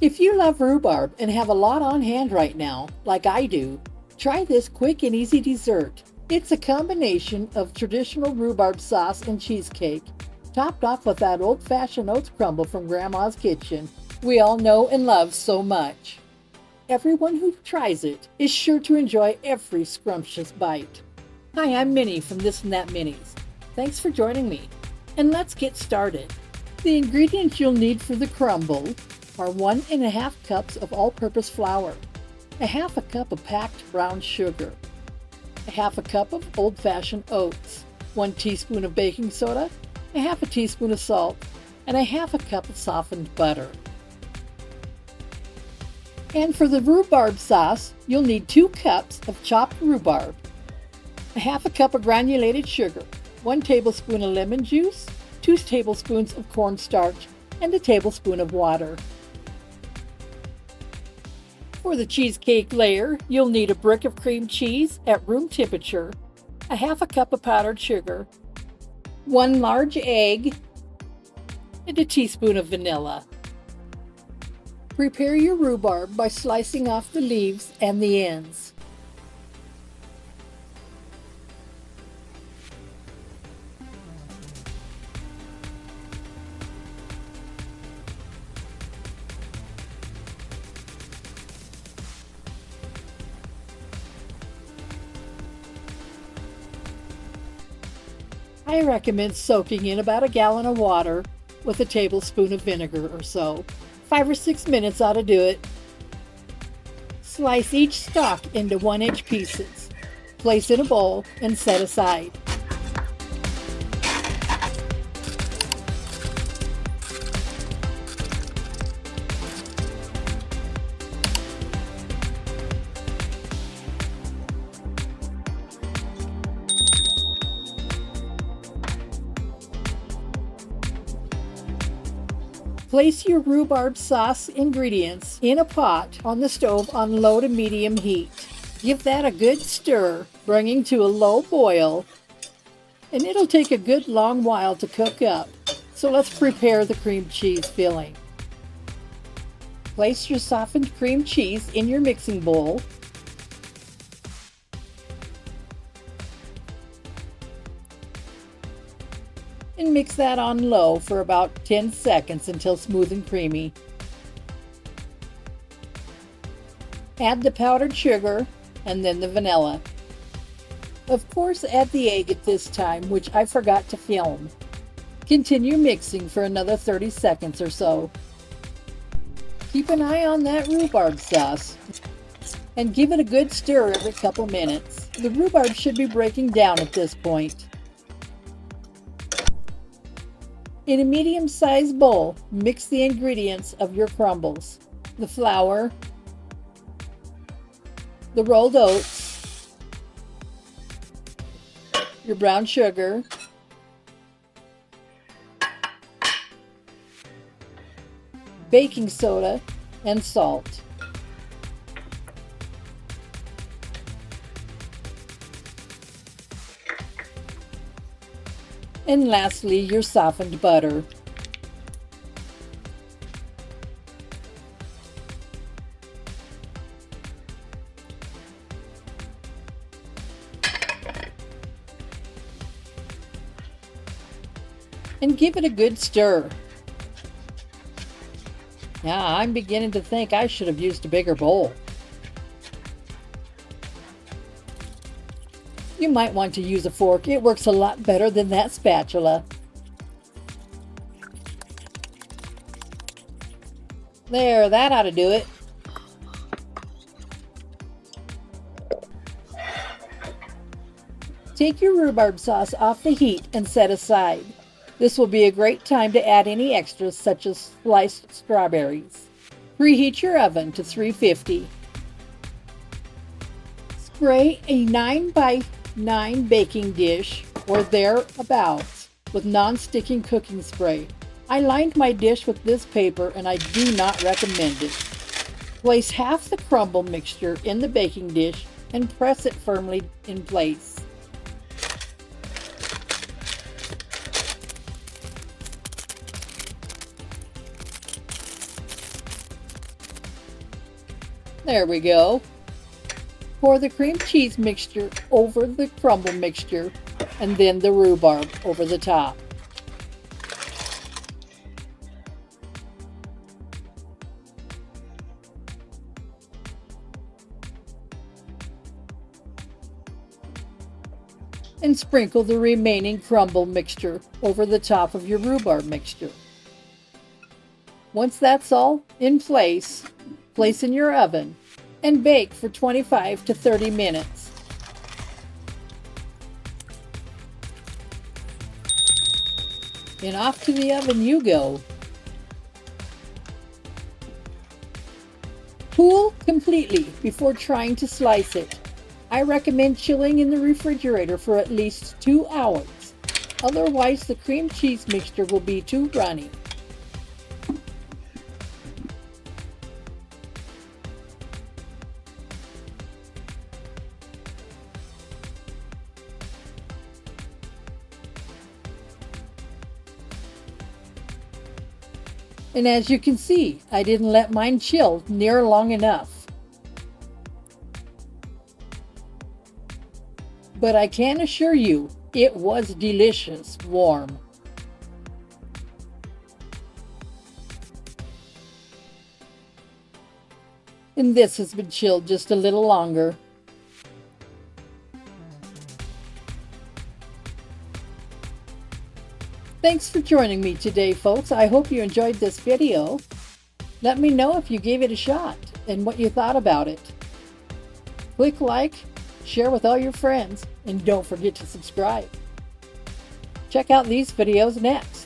If you love rhubarb and have a lot on hand right now, like I do, try this quick and easy dessert. It's a combination of traditional rhubarb sauce and cheesecake, topped off with that old-fashioned oats crumble from Grandma's kitchen we all know and love so much. Everyone who tries it is sure to enjoy every scrumptious bite. Hi, I'm Minnie from This and That Minis. Thanks for joining me. And let's get started. The ingredients you'll need for the crumble are 1½ cups of all-purpose flour, a half a cup of packed brown sugar, a half a cup of old-fashioned oats, 1 teaspoon of baking soda, a half a teaspoon of salt, and a half a cup of softened butter. And for the rhubarb sauce, you'll need 2 cups of chopped rhubarb, a half a cup of granulated sugar, 1 tablespoon of lemon juice, 2 tablespoons of cornstarch, and a tablespoon of water. For the cheesecake layer, you'll need a brick of cream cheese at room temperature, a half a cup of powdered sugar, 1 large egg, and a teaspoon of vanilla. Prepare your rhubarb by slicing off the leaves and the ends. I recommend soaking in about a gallon of water with a tablespoon of vinegar or so. 5 or 6 minutes ought to do it. Slice each stalk into 1-inch pieces. Place in a bowl and set aside. Place your rhubarb sauce ingredients in a pot on the stove on low to medium heat. Give that a good stir, bringing to a low boil, and it'll take a good long while to cook up. So let's prepare the cream cheese filling. Place your softened cream cheese in your mixing bowl. And mix that on low for about 10 seconds until smooth and creamy. Add the powdered sugar and then the vanilla. Of course, add the egg at this time, which I forgot to film. Continue mixing for another 30 seconds or so. Keep an eye on that rhubarb sauce and give it a good stir every couple minutes. The rhubarb should be breaking down at this point. In a medium-sized bowl, mix the ingredients of your crumbles: the flour, the rolled oats, your brown sugar, baking soda, and salt. And lastly, your softened butter. And give it a good stir. Now, I'm beginning to think I should have used a bigger bowl. You might want to use a fork. It works a lot better than that spatula. There, that ought to do it. Take your rhubarb sauce off the heat and set aside. This will be a great time to add any extras such as sliced strawberries. Preheat your oven to 350. Spray a 9x9 baking dish or thereabouts with non-sticking cooking spray. I lined my dish with this paper and I do not recommend it. Place half the crumble mixture in the baking dish and press it firmly in place. There we go. Pour the cream cheese mixture over the crumble mixture and then the rhubarb over the top. And sprinkle the remaining crumble mixture over the top of your rhubarb mixture. Once that's all in place in your oven and bake for 25 to 30 minutes. And off to the oven you go. Cool completely before trying to slice it. I recommend chilling in the refrigerator for at least 2 hours. Otherwise, the cream cheese mixture will be too runny. And as you can see, I didn't let mine chill near long enough. But I can assure you, it was delicious warm. And this has been chilled just a little longer. Thanks for joining me today, folks. I hope you enjoyed this video. Let me know if you gave it a shot and what you thought about it. Click like, share with all your friends, and don't forget to subscribe. Check out these videos next.